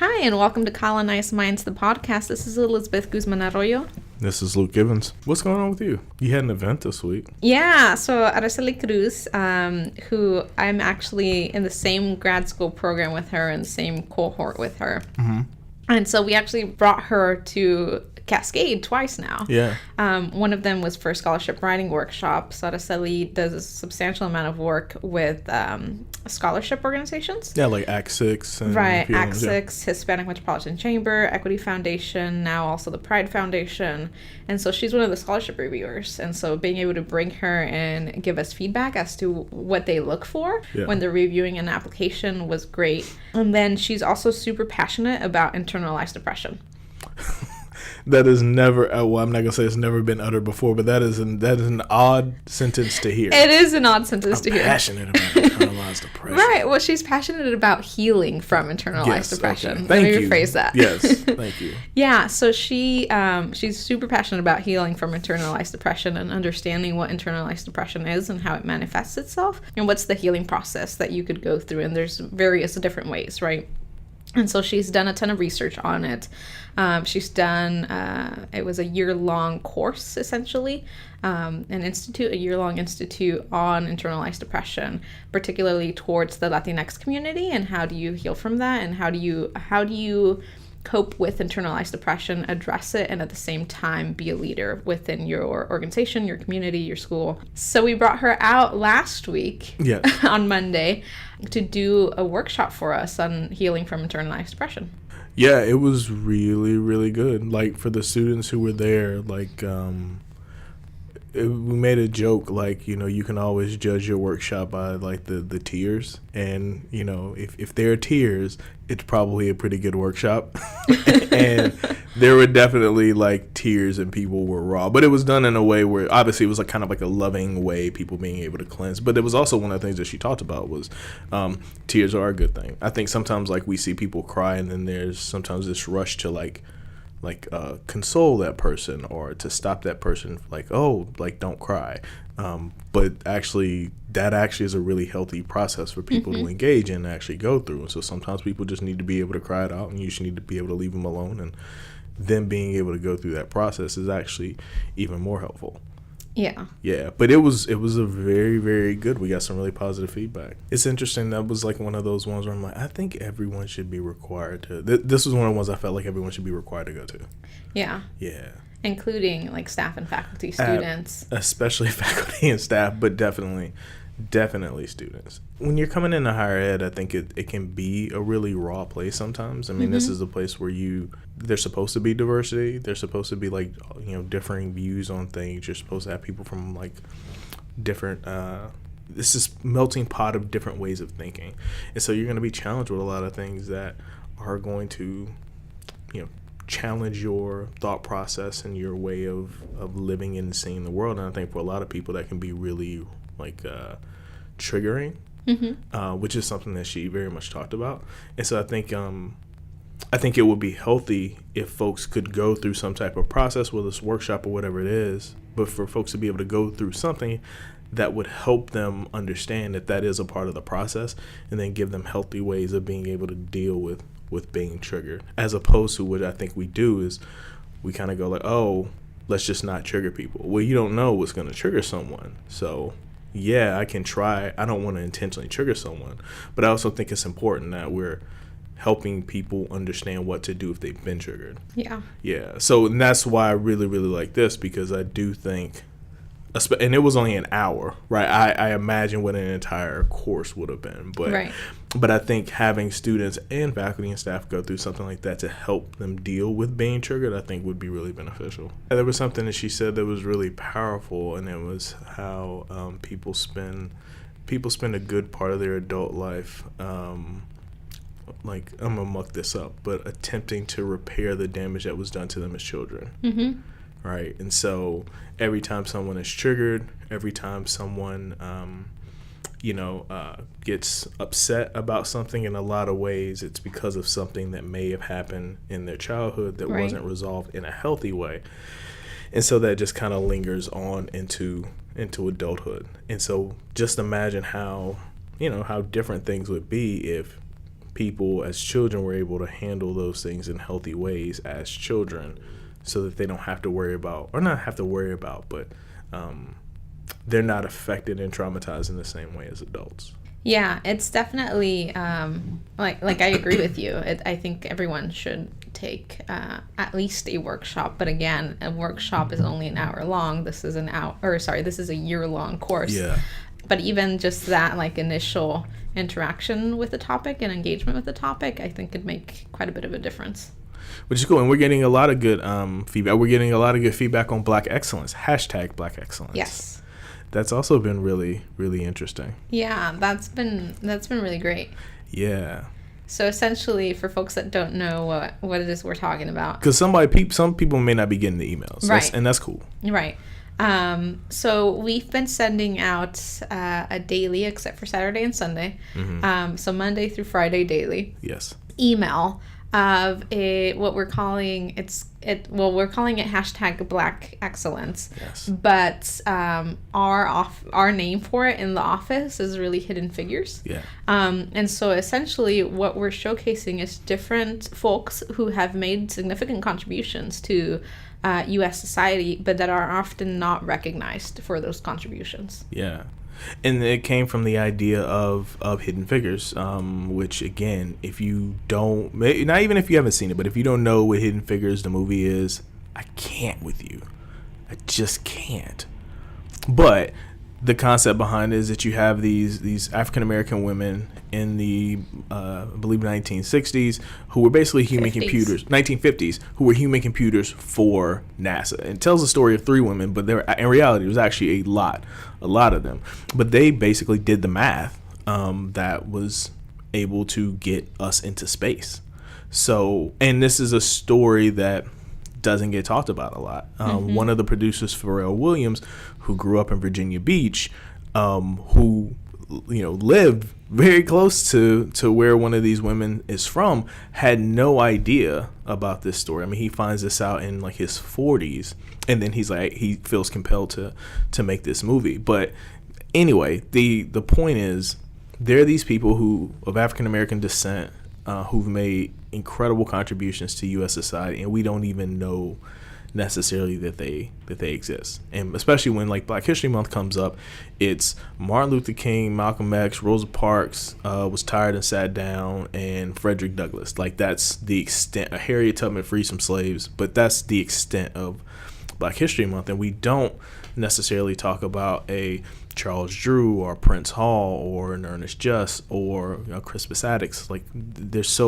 Hi, and welcome to Colonized Minds, the podcast. This is Elizabeth Guzman Arroyo. This is Luke Givens. What's going on with you? You had an event this week. Yeah, so Araceli Cruz, who I'm actually in the same grad school program with her, in the same cohort with her. Mm-hmm. And so we actually brought her to Cascade twice now. Yeah. One of them was for scholarship writing workshops. Araceli does a substantial amount of work with scholarship organizations. Yeah, like Act 6. And right, Act 6, Hispanic Metropolitan Chamber, Equity Foundation, now also the Pride Foundation. And so she's one of the scholarship reviewers. And so being able to bring her and give us feedback as to what they look for when they're reviewing an application was great. And then she's also super passionate about internalized depression. That is never, well, I'm not going to say it's never been uttered before, but that is an odd sentence to hear. It is an odd sentence to hear. I'm passionate about internalized depression. Right. Well, she's passionate about healing from internalized depression. Okay. Thank Let me you. rephrase that. Yes. Thank you. Yeah. So she's super passionate about healing from internalized depression and understanding what internalized depression is and how it manifests itself and what's the healing process that you could go through. And there's various different ways, right? And so she's done a ton of research on it. She's done, it was a year-long course, essentially, a year-long institute on internalized depression, particularly towards the Latinx community, and how do you heal from that, and how do you cope with internalized depression, address it, and at the same time be a leader within your organization, your community, your school. So we brought her out last week on Monday to do a workshop for us on healing from internalized depression. Yeah, it was really, really good. Like, for the students who were there, like, we made a joke, like, you know, you can always judge your workshop by, like, the tiers. And, you know, if there are tiers, it's probably a pretty good workshop. And there were definitely, like, tears and people were raw. But it was done in a way where, obviously, it was, like, kind of like a loving way, people being able to cleanse. But it was also one of the things that she talked about was tears are a good thing. I think sometimes, like, we see people cry, and then there's sometimes this rush to, like console that person or to stop that person, like, oh, like, don't cry. But actually, that actually is a really healthy process for people to engage in and actually go through. And so sometimes people just need to be able to cry it out, and you just need to be able to leave them alone. And then being able to go through that process is actually even more helpful. Yeah. Yeah, but it was a very, very good. We got some really positive feedback. It's interesting. That was like one of those ones where I'm like, I think everyone should be required to. This was one of the ones I felt like everyone should be required to go to. Yeah. Yeah. Including like staff and faculty, students. Especially faculty and staff, but definitely students. When you're coming into higher ed, I think it can be a really raw place sometimes. I mean, this is a place where there's supposed to be diversity. There's supposed to be, like, you know, differing views on things. You're supposed to have people from, like, different, this is melting pot of different ways of thinking. And so you're going to be challenged with a lot of things that are going to, you know, challenge your thought process and your way of living and seeing the world. And I think for a lot of people that can be really, like, triggering, which is something that she very much talked about. And so I think it would be healthy if folks could go through some type of process, whether it's workshop or whatever it is, but for folks to be able to go through something that would help them understand that is a part of the process, and then give them healthy ways of being able to deal with being triggered, as opposed to what I think we do is we kind of go like, oh, let's just not trigger people. Well, you don't know what's going to trigger someone. So yeah, I can try. I don't want to intentionally trigger someone, but I also think it's important that we're helping people understand what to do if they've been triggered. Yeah. Yeah. So, and that's why I really, really like this, because I do think, and it was only an hour, right? I imagine what an entire course would have been, but I think having students and faculty and staff go through something like that to help them deal with being triggered, I think would be really beneficial. And there was something that she said that was really powerful, and it was how people spend a good part of their adult life, like, I'm gonna muck this up, but attempting to repair the damage that was done to them as children. Right. And so every time someone is triggered, every time someone, gets upset about something, in a lot of ways, it's because of something that may have happened in their childhood that wasn't resolved in a healthy way. And so that just kind of lingers on into adulthood. And so just imagine how different things would be if people as children were able to handle those things in healthy ways as children, so that they don't have to worry about, or not have to worry about, but they're not affected and traumatized in the same way as adults. Yeah, it's definitely like I agree with you. I think everyone should take at least a workshop. But again, a workshop is only an hour long. This is this is a year-long course. Yeah. But even just that like initial interaction with the topic and engagement with the topic, I think could make quite a bit of a difference. Which is cool, and we're getting a lot of good feedback. We're getting a lot of good feedback on Black Excellence, hashtag Black Excellence. Yes. That's also been really, really interesting. Yeah, that's been really great. Yeah. So essentially, for folks that don't know what it is we're talking about, because some people may not be getting the emails, right? And that's cool. Right. So we've been sending out a daily, except for Saturday and Sunday. Mm-hmm. So Monday through Friday daily. Yes. Email of what we're calling we're calling it hashtag Black Excellence. Yes. But our name for it in the office is really Hidden Figures. Yeah. And so essentially what we're showcasing is different folks who have made significant contributions to U.S. society, but that are often not recognized for those contributions. Yeah. And it came from the idea of Hidden Figures, which, again, if you don't, not even if you haven't seen it, but if you don't know what Hidden Figures, the movie is, I can't with you. I just can't. But the concept behind it is that you have these African-American women in the, I believe, 1960s who were basically human 50s. computers, 1950s, who were human computers for NASA. And it tells the story of 3 women, but in reality, there was actually a lot of them. But they basically did the math that was able to get us into space. So, and this is a story that doesn't get talked about a lot. One of the producers, Pharrell Williams, who grew up in Virginia Beach, who lived very close to where one of these women is from, had no idea about this story. I mean, he finds this out in like his 40s, and then he feels compelled to make this movie. But anyway, the point is, there are these people who of African American descent who've made incredible contributions to U.S. society, and we don't even know necessarily that they exist. And especially when like Black History Month comes up, it's Martin Luther King, Malcolm X, Rosa Parks was tired and sat down, and Frederick Douglass. Like, that's the extent. Harriet Tubman freed some slaves, but that's the extent of Black History Month. And we don't necessarily talk about a Charles Drew or Prince Hall or an Ernest Just or Crispus Attucks. Like, there's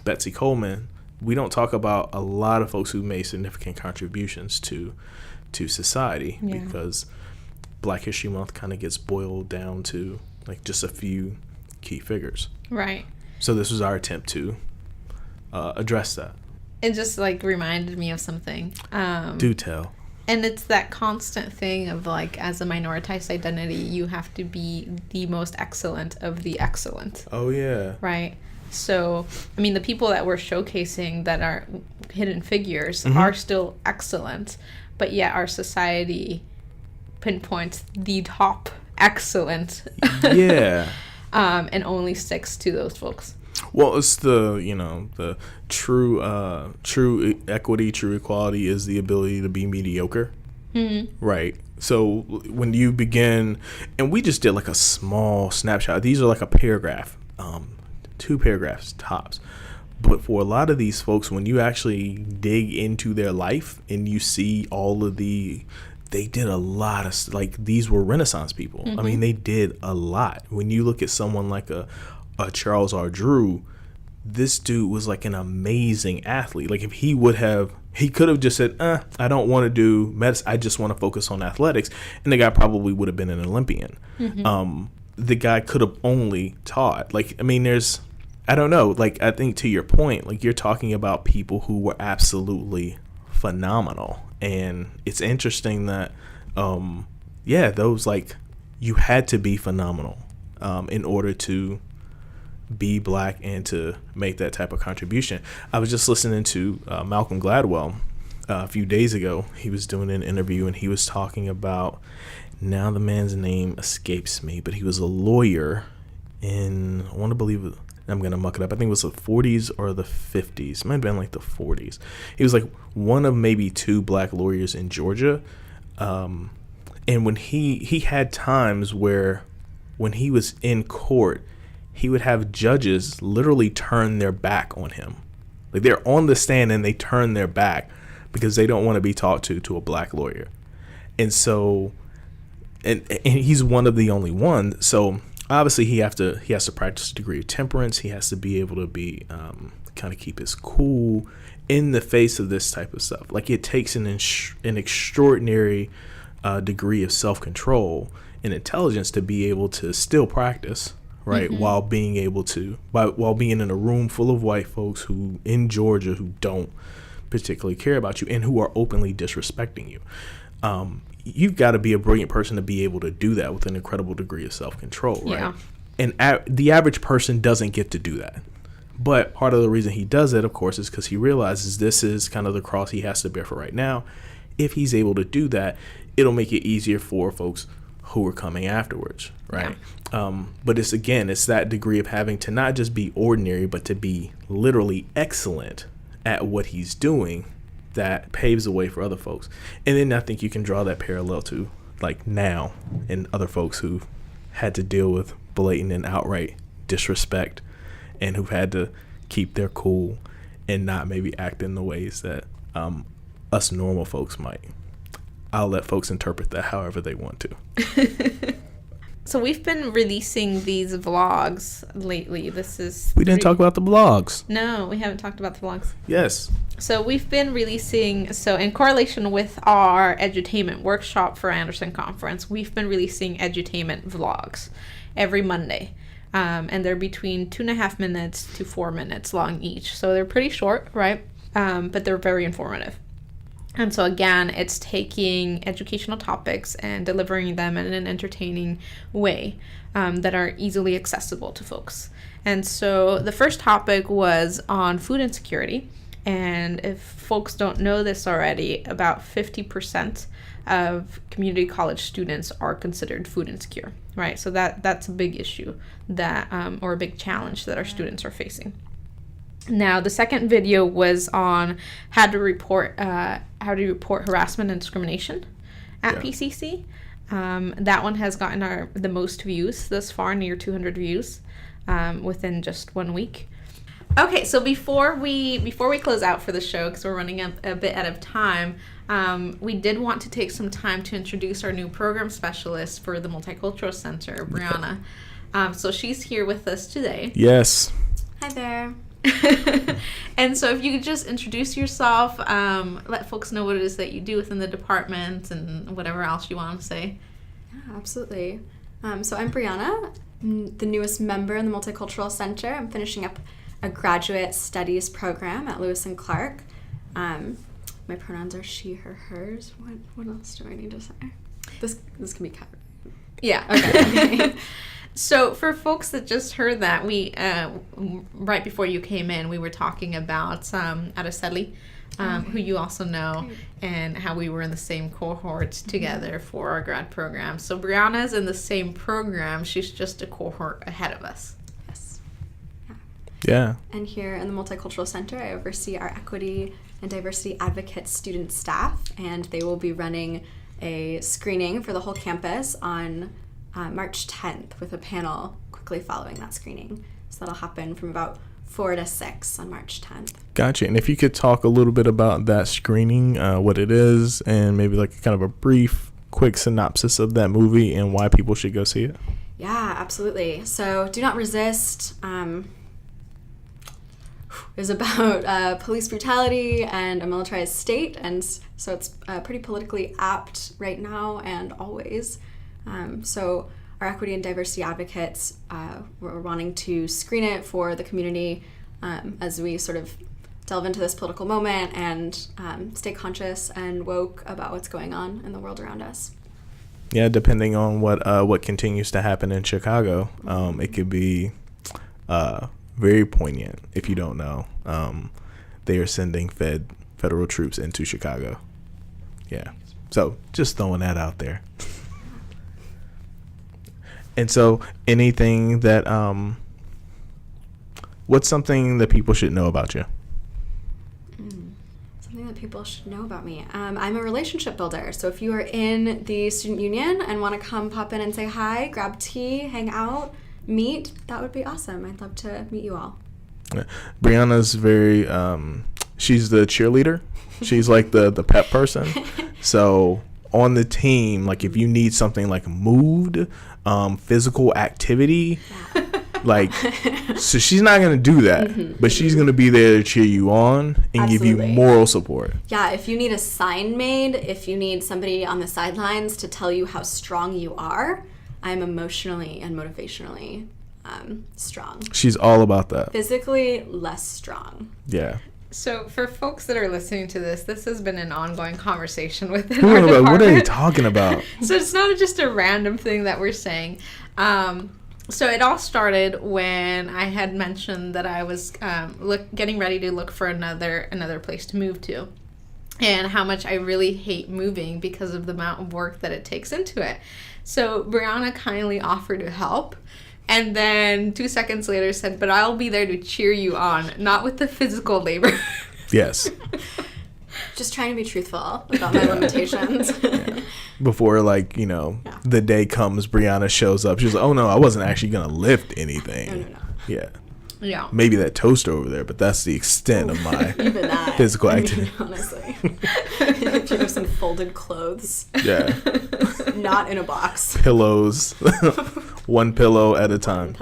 Betsy Coleman. We don't talk about a lot of folks who made significant contributions to society, because Black History Month kind of gets boiled down to like just a few key figures. Right. So this was our attempt to address that. It just like reminded me of something. Do tell. And it's that constant thing of like, as a minoritized identity, you have to be the most excellent of the excellent. Oh yeah. Right. So, I mean, the people that we're showcasing that are Hidden Figures are still excellent, but yet our society pinpoints the top excellent. Yeah. And only sticks to those folks. Well, it's the true equity, true equality is the ability to be mediocre. Mm-hmm. Right. So when you begin, and we just did like a small snapshot. These are like a paragraph. 2 paragraphs tops. But for a lot of these folks, when you actually dig into their life and you see all of they did a lot of, like, these were Renaissance people. I mean, they did a lot. When you look at someone like a Charles R. Drew, this dude was like an amazing athlete. Like, if he could have just said, I don't want to do medicine, I just want to focus on athletics, and the guy probably would have been an Olympian. The guy could have only taught. Like, I mean, I don't know. Like, I think to your point, like, you're talking about people who were absolutely phenomenal. And it's interesting that, those, like, you had to be phenomenal in order to be Black and to make that type of contribution. I was just listening to Malcolm Gladwell a few days ago. He was doing an interview, and he was talking about, now the man's name escapes me, but he was a lawyer in, I want to believe I'm going to muck it up. I think it was the 40s or the 50s. It might have been like the 40s. He was like one of maybe 2 black lawyers in Georgia. And when he had times where when he was in court, he would have judges literally turn their back on him. Like they're on the stand and they turn their back because they don't want to be talked to a black lawyer. And so, and he's one of the only ones. So obviously he has to practice a degree of temperance. He has to be able to be kind of keep his cool in the face of this type of stuff. Like it takes an extraordinary degree of self-control and intelligence to be able to still practice, right? Mm-hmm. while being in a room full of white folks who in Georgia who don't particularly care about you and who are openly disrespecting you. You've got to be a brilliant person to be able to do that with an incredible degree of self-control, right? Yeah. And the average person doesn't get to do that. But part of the reason he does it, of course, is because he realizes this is kind of the cross he has to bear for right now. If he's able to do that, it'll make it easier for folks who are coming afterwards, right? Yeah. But it's that degree of having to not just be ordinary, but to be literally excellent at what he's doing that paves the way for other folks. And then I think you can draw that parallel to like now and other folks who had to deal with blatant and outright disrespect and who've had to keep their cool and not maybe act in the ways that us normal folks might. I'll let folks interpret that however they want to. So we've been releasing these vlogs lately. We didn't talk about the vlogs. No, we haven't talked about the vlogs. Yes. So we've been releasing, in correlation with our edutainment workshop for Anderson Conference, we've been releasing edutainment vlogs every Monday. And they're between 2.5 minutes to 4 minutes long each. So they're pretty short, right? But they're very informative. And so again, it's taking educational topics and delivering them in an entertaining way that are easily accessible to folks. And so the first topic was on food insecurity. And if folks don't know this already, about 50% of community college students are considered food insecure, right? So that's a big issue or a big challenge that our students are facing. Now, the second video was on how to report harassment and discrimination at PCC. That one has gotten the most views thus far, near 200 views within just 1 week. Okay, so before we close out for the show, because we're running a bit out of time, we did want to take some time to introduce our new program specialist for the Multicultural Center, Briana. So she's here with us today. Yes. Hi there. And so if you could just introduce yourself, let folks know what it is that you do within the department and whatever else you want to say. Yeah, absolutely. So I'm Briana, the newest member in the Multicultural Center. I'm finishing up a graduate studies program at Lewis and Clark. My pronouns are she, her, hers. What else do I need to say? This can be cut. Yeah. Okay. So for folks that just heard that, we right before you came in, we were talking about Araceli, who you also know, great. And how we were in the same cohort together for our grad program. So Brianna's in the same program. She's just a cohort ahead of us. Yes. Yeah. And here in the Multicultural Center, I oversee our equity and diversity advocate student staff, and they will be running a screening for the whole campus on March 10th with a panel quickly following that screening. So that'll happen from about 4 to 6 on March 10th. Gotcha. And if you could talk a little bit about that screening, what it is, and maybe like kind of a brief, quick synopsis of that movie and why people should go see it. Yeah, absolutely. So Do Not Resist is about police brutality and a militarized state, and so it's pretty politically apt right now and always. So our equity and diversity advocates were wanting to screen it for the community as we sort of delve into this political moment and stay conscious and woke about what's going on in the world around us. Yeah, depending on what continues to happen in Chicago, it could be very poignant. If you don't know, they are sending federal troops into Chicago. Yeah, so just throwing that out there. And so anything that What's something that people should know about you? Something that people should know about me. I'm a relationship builder. So if you are in the student union and want to come pop in and say hi, grab tea, hang out, meet, that would be awesome. I'd love to meet you all. Briana's very, she's the cheerleader. She's like the pep person. So on the team, like if you need something like moved, physical activity, like, so she's not going to do that, but she's going to be there to cheer you on and give you moral support. Yeah, if you need a sign made, if you need somebody on the sidelines to tell you how strong you are, I'm emotionally and motivationally strong. She's all about that. Physically, less strong. Yeah. So for folks that are listening to this has been an ongoing conversation within What our department. What are you talking about? So it's not just a random thing that we're saying. So it all started when I had mentioned that I was getting ready to look for another place to move to, and how much I really hate moving because of the amount of work that it takes into it. So Briana kindly offered to help. And then 2 seconds later said, but I'll be there to cheer you on, not with the physical labor. Yes. Just trying to be truthful about my limitations. Yeah. Before, like, the day comes, Briana shows up. She's like, oh, no, I wasn't actually going to lift anything. No. Yeah. Yeah. Maybe that toaster over there, but that's the extent of my physical activity. Honestly. If you have some folded clothes. Yeah. Not in a box. Pillows. One pillow at a time.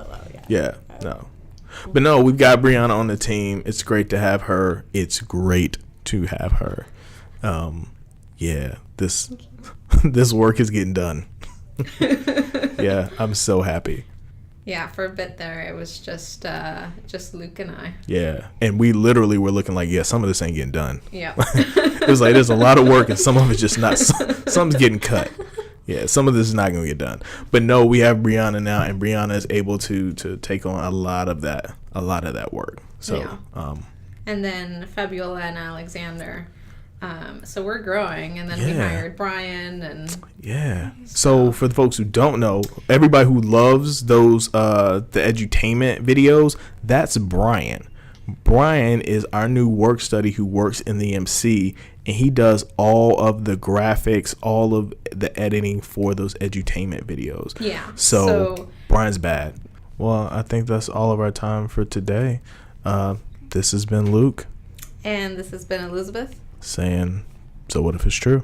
Yeah. No. But no, we've got Briana on the team. It's great to have her. It's great to have her. Yeah. This work is getting done. Yeah. I'm so happy. Yeah, for a bit there, it was just Luke and I. Yeah, and we literally were looking like, yeah, some of this ain't getting done. Yeah. It was like, there's a lot of work, and some of it's just not, some's getting cut. Yeah, some of this is not going to get done. But no, we have Briana now, and Briana is able to take on a lot of that work. So, yeah. And then Fabiola and Alexander. So we're growing, and then we hired Brian and So for the folks who don't know, everybody who loves those the edutainment videos, that's Brian. Brian is our new work study who works in the MC, and he does all of the graphics, all of the editing for those edutainment videos. Yeah. So Brian's bad. Well, I think that's all of our time for today. This has been Luke. And this has been Elizabeth. Saying, so what if it's true?